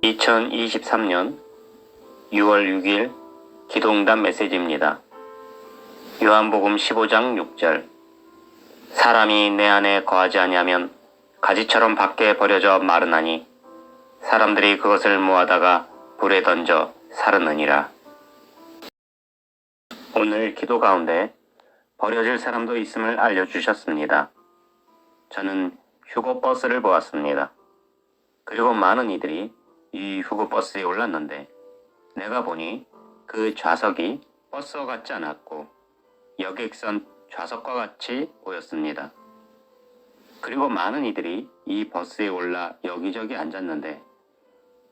2023년 6월 6일 기도응답 메시지입니다. 요한복음 15장 6절 사람이 내 안에 거하지 아니하면 가지처럼 밖에 버려져 마르나니 사람들이 그것을 모아다가 불에 던져 사르느니라. 오늘 기도 가운데 버려질 사람도 있음을 알려주셨습니다. 저는 휴거버스를 보았습니다. 그리고 많은 이들이 이 휴거버스에 올랐는데 내가 보니 그 좌석이 버스와 같지 않았고 여객선 좌석과 같이 보였습니다. 그리고 많은 이들이 이 버스에 올라 여기저기 앉았는데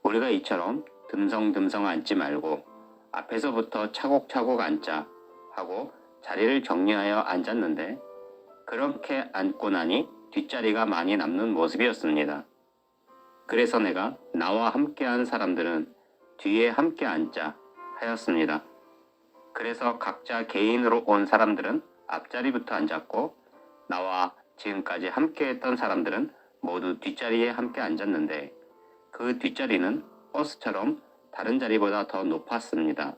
우리가 이처럼 듬성듬성 앉지 말고 앞에서부터 차곡차곡 앉자 하고 자리를 정리하여 앉았는데 그렇게 앉고 나니 뒷자리가 많이 남는 모습이었습니다. 그래서 내가 나와 함께한 사람들은 뒤에 함께 앉자 하였습니다. 그래서 각자 개인으로 온 사람들은 앞자리부터 앉았고 나와 지금까지 함께했던 사람들은 모두 뒷자리에 함께 앉았는데 그 뒷자리는 버스처럼 다른 자리보다 더 높았습니다.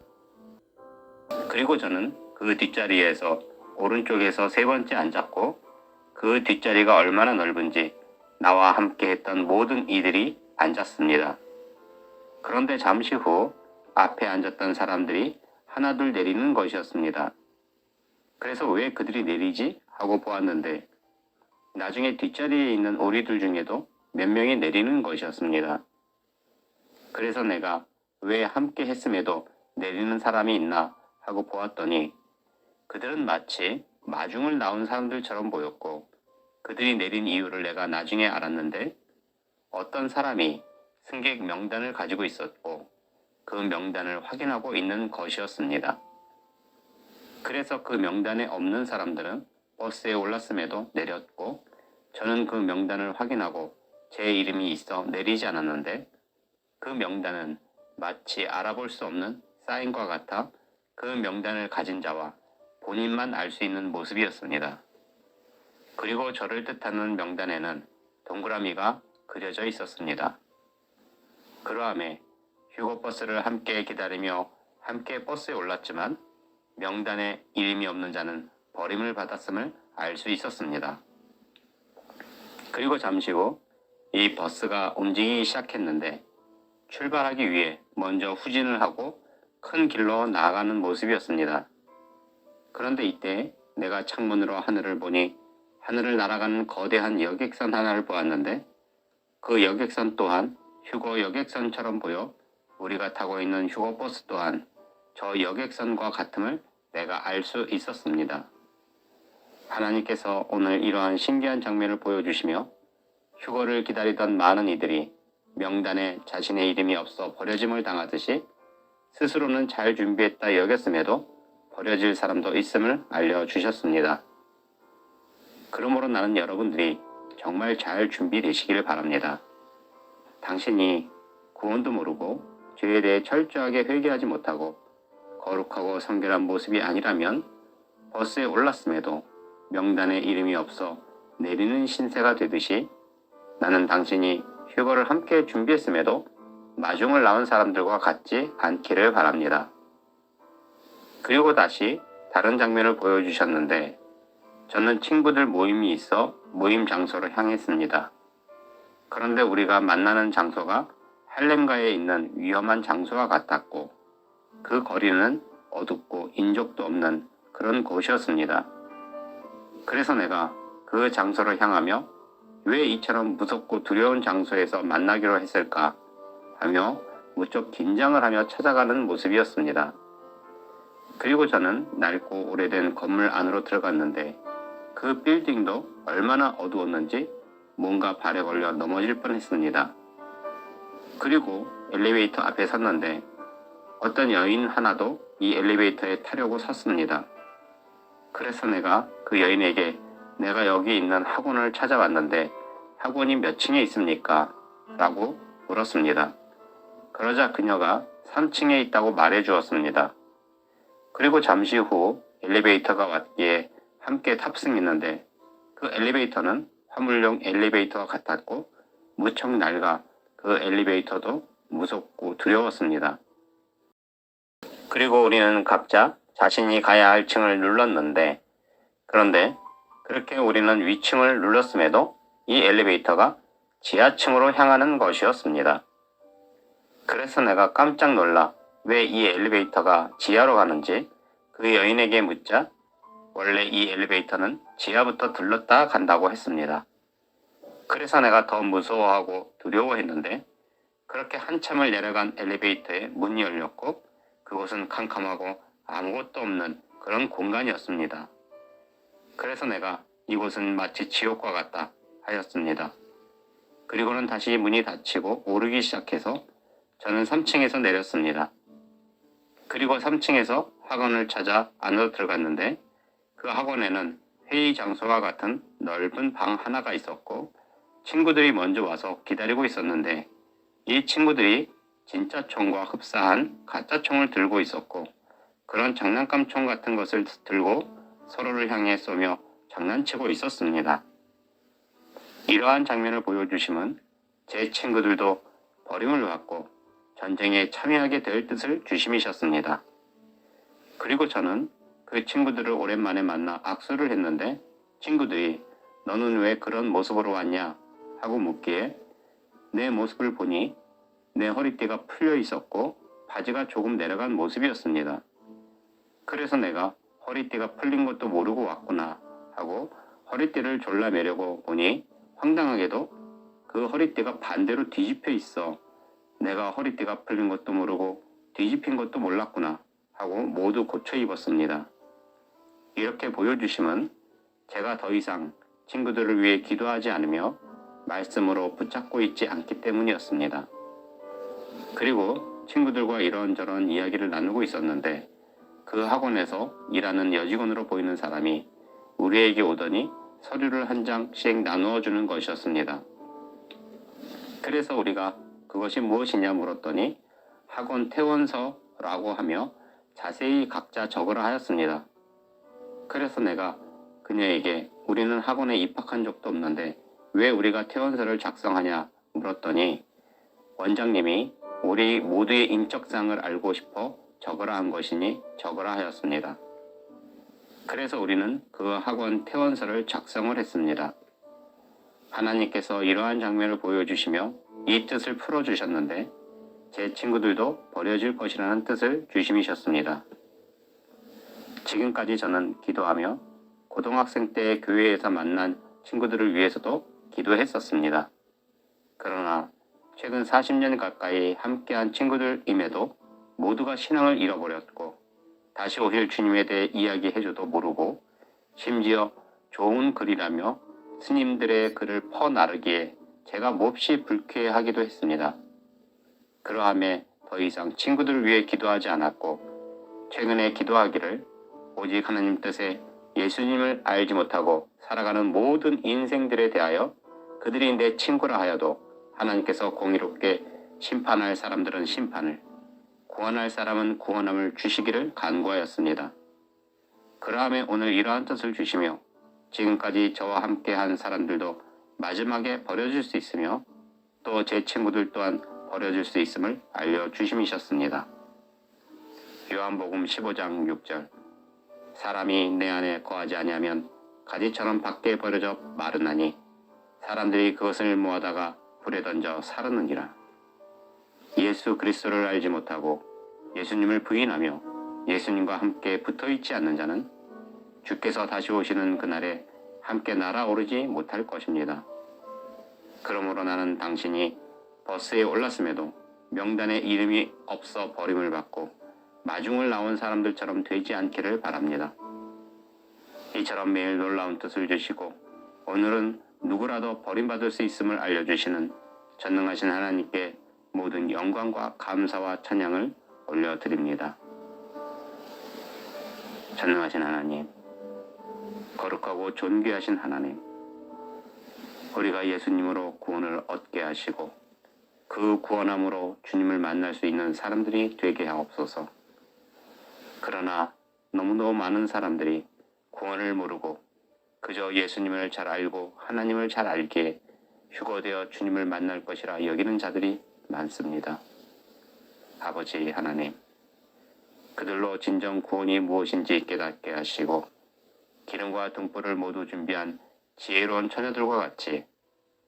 그리고 저는 그 뒷자리에서 오른쪽에서 세 번째 앉았고 그 뒷자리가 얼마나 넓은지 나와 함께 했던 모든 이들이 앉았습니다. 그런데 잠시 후 앞에 앉았던 사람들이 하나둘 내리는 것이었습니다. 그래서 왜 그들이 내리지? 하고 보았는데 나중에 뒷자리에 있는 우리들 중에도 몇 명이 내리는 것이었습니다. 그래서 내가 왜 함께 했음에도 내리는 사람이 있나 하고 보았더니 그들은 마치 마중을 나온 사람들처럼 보였고 그들이 내린 이유를 내가 나중에 알았는데 어떤 사람이 승객 명단을 가지고 있었고 그 명단을 확인하고 있는 것이었습니다. 그래서 그 명단에 없는 사람들은 버스에 올랐음에도 내렸고 저는 그 명단을 확인하고 제 이름이 있어 내리지 않았는데 그 명단은 마치 알아볼 수 없는 사인과 같아 그 명단을 가진 자와 본인만 알 수 있는 모습이었습니다. 그리고 저를 뜻하는 명단에는 동그라미가 그려져 있었습니다. 그러함에 휴거버스를 함께 기다리며 함께 버스에 올랐지만 명단에 이름이 없는 자는 버림을 받았음을 알 수 있었습니다. 그리고 잠시 후 이 버스가 움직이기 시작했는데 출발하기 위해 먼저 후진을 하고 큰 길로 나아가는 모습이었습니다. 그런데 이때 내가 창문으로 하늘을 보니 하늘을 날아가는 거대한 여객선 하나를 보았는데 그 여객선 또한 휴거 여객선처럼 보여 우리가 타고 있는 휴거버스 또한 저 여객선과 같음을 내가 알 수 있었습니다. 하나님께서 오늘 이러한 신기한 장면을 보여주시며 휴거를 기다리던 많은 이들이 명단에 자신의 이름이 없어 버려짐을 당하듯이 스스로는 잘 준비했다 여겼음에도 버려질 사람도 있음을 알려주셨습니다. 그러므로 나는 여러분들이 정말 잘 준비되시기를 바랍니다. 당신이 구원도 모르고 죄에 대해 철저하게 회개하지 못하고 거룩하고 성결한 모습이 아니라면 버스에 올랐음에도 명단에 이름이 없어 내리는 신세가 되듯이 나는 당신이 휴거를 함께 준비했음에도 마중을 나온 사람들과 같지 않기를 바랍니다. 그리고 다시 다른 장면을 보여주셨는데 저는 친구들 모임이 있어 모임 장소를 향했습니다. 그런데 우리가 만나는 장소가 할렘가에 있는 위험한 장소와 같았고 그 거리는 어둡고 인적도 없는 그런 곳이었습니다. 그래서 내가 그 장소를 향하며 왜 이처럼 무섭고 두려운 장소에서 만나기로 했을까 하며 무척 긴장을 하며 찾아가는 모습이었습니다. 그리고 저는 낡고 오래된 건물 안으로 들어갔는데 그 빌딩도 얼마나 어두웠는지 뭔가 발에 걸려 넘어질 뻔했습니다. 그리고 엘리베이터 앞에 섰는데 어떤 여인 하나도 이 엘리베이터에 타려고 섰습니다. 그래서 내가 그 여인에게 내가 여기 있는 학원을 찾아왔는데 학원이 몇 층에 있습니까? 라고 물었습니다. 그러자 그녀가 3층에 있다고 말해 주었습니다. 그리고 잠시 후 엘리베이터가 왔기에 함께 탑승했는데 그 엘리베이터는 화물용 엘리베이터와 같았고 무척 낡아 그 엘리베이터도 무섭고 두려웠습니다. 그리고 우리는 각자 자신이 가야 할 층을 눌렀는데, 그런데 그렇게 우리는 위층을 눌렀음에도 이 엘리베이터가 지하층으로 향하는 것이었습니다. 그래서 내가 깜짝 놀라 왜 이 엘리베이터가 지하로 가는지 그 여인에게 묻자 원래 이 엘리베이터는 지하부터 들렀다 간다고 했습니다. 그래서 내가 더 무서워하고 두려워했는데 그렇게 한참을 내려간 엘리베이터의 문이 열렸고 그곳은 캄캄하고 아무것도 없는 그런 공간이었습니다. 그래서 내가 이곳은 마치 지옥과 같다 하였습니다. 그리고는 다시 문이 닫히고 오르기 시작해서 저는 3층에서 내렸습니다. 그리고 3층에서 학원을 찾아 안으로 들어갔는데 그 학원에는 회의 장소와 같은 넓은 방 하나가 있었고 친구들이 먼저 와서 기다리고 있었는데 이 친구들이 진짜 총과 흡사한 가짜 총을 들고 있었고 그런 장난감 총 같은 것을 들고 서로를 향해 쏘며 장난치고 있었습니다. 이러한 장면을 보여주심은 제 친구들도 버림을 받고 전쟁에 참여하게 될 뜻을 주심이셨습니다. 그리고 저는 그 친구들을 오랜만에 만나 악수를 했는데 친구들이 너는 왜 그런 모습으로 왔냐 하고 묻기에 내 모습을 보니 내 허리띠가 풀려 있었고 바지가 조금 내려간 모습이었습니다. 그래서 내가 허리띠가 풀린 것도 모르고 왔구나 하고 허리띠를 졸라매려고 보니 황당하게도 그 허리띠가 반대로 뒤집혀 있어 내가 허리띠가 풀린 것도 모르고 뒤집힌 것도 몰랐구나 하고 모두 고쳐 입었습니다. 이렇게 보여주심은 제가 더 이상 친구들을 위해 기도하지 않으며 말씀으로 붙잡고 있지 않기 때문이었습니다. 그리고 친구들과 이런저런 이야기를 나누고 있었는데 그 학원에서 일하는 여직원으로 보이는 사람이 우리에게 오더니 서류를 한 장씩 나누어 주는 것이었습니다. 그래서 우리가 그것이 무엇이냐 물었더니 학원 퇴원서라고 하며 자세히 각자 적으라 하였습니다. 그래서 내가 그녀에게 우리는 학원에 입학한 적도 없는데 왜 우리가 퇴원서를 작성하냐 물었더니 원장님이 우리 모두의 인적사항을 알고 싶어 적으라 한 것이니 적으라 하였습니다. 그래서 우리는 그 학원 퇴원서를 작성을 했습니다. 하나님께서 이러한 장면을 보여주시며 이 뜻을 풀어주셨는데 제 친구들도 버려질 것이라는 뜻을 주심이셨습니다. 지금까지 저는 기도하며 고등학생 때 교회에서 만난 친구들을 위해서도 기도했었습니다. 그러나 최근 40년 가까이 함께한 친구들임에도 모두가 신앙을 잃어버렸고 다시 오실 주님에 대해 이야기해줘도 모르고 심지어 좋은 글이라며 스님들의 글을 퍼나르기에 제가 몹시 불쾌하기도 했습니다. 그러함에 더 이상 친구들을 위해 기도하지 않았고 최근에 기도하기를 오직 하나님 뜻에 예수님을 알지 못하고 살아가는 모든 인생들에 대하여 그들이 내 친구라 하여도 하나님께서 공의롭게 심판할 사람들은 심판을 구원할 사람은 구원함을 주시기를 간구하였습니다. 그러함에 오늘 이러한 뜻을 주시며 지금까지 저와 함께한 사람들도 마지막에 버려질 수 있으며 또 제 친구들 또한 버려질 수 있음을 알려주심이셨습니다. 요한복음 15장 6절 사람이 내 안에 거하지 아니하면 가지처럼 밖에 버려져 마르나니 사람들이 그것을 모아다가 불에 던져 사르느니라. 예수 그리스도를 알지 못하고 예수님을 부인하며 예수님과 함께 붙어있지 않는 자는 주께서 다시 오시는 그날에 함께 날아오르지 못할 것입니다. 그러므로 나는 당신이 버스에 올랐음에도 명단에 이름이 없어 버림을 받고 마중을 나온 사람들처럼 되지 않기를 바랍니다. 이처럼 매일 놀라운 뜻을 주시고 오늘은 누구라도 버림받을 수 있음을 알려주시는 전능하신 하나님께 모든 영광과 감사와 찬양을 올려드립니다. 전능하신 하나님, 거룩하고 존귀하신 하나님, 우리가 예수님으로 구원을 얻게 하시고 그 구원함으로 주님을 만날 수 있는 사람들이 되게 하옵소서. 그러나 너무너무 많은 사람들이 구원을 모르고 그저 예수님을 잘 알고 하나님을 잘 알기에 휴거되어 주님을 만날 것이라 여기는 자들이 많습니다. 아버지 하나님, 그들로 진정 구원이 무엇인지 깨닫게 하시고 기름과 등불을 모두 준비한 지혜로운 처녀들과 같이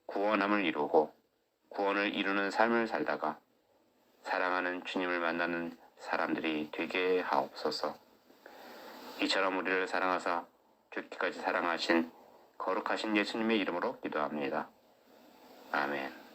구원함을 이루고 구원을 이루는 삶을 살다가 사랑하는 주님을 만나는 사람들이 되게 하옵소서. 이처럼 우리를 사랑하사 죽기까지 사랑하신 거룩하신 예수님의 이름으로 기도합니다. 아멘.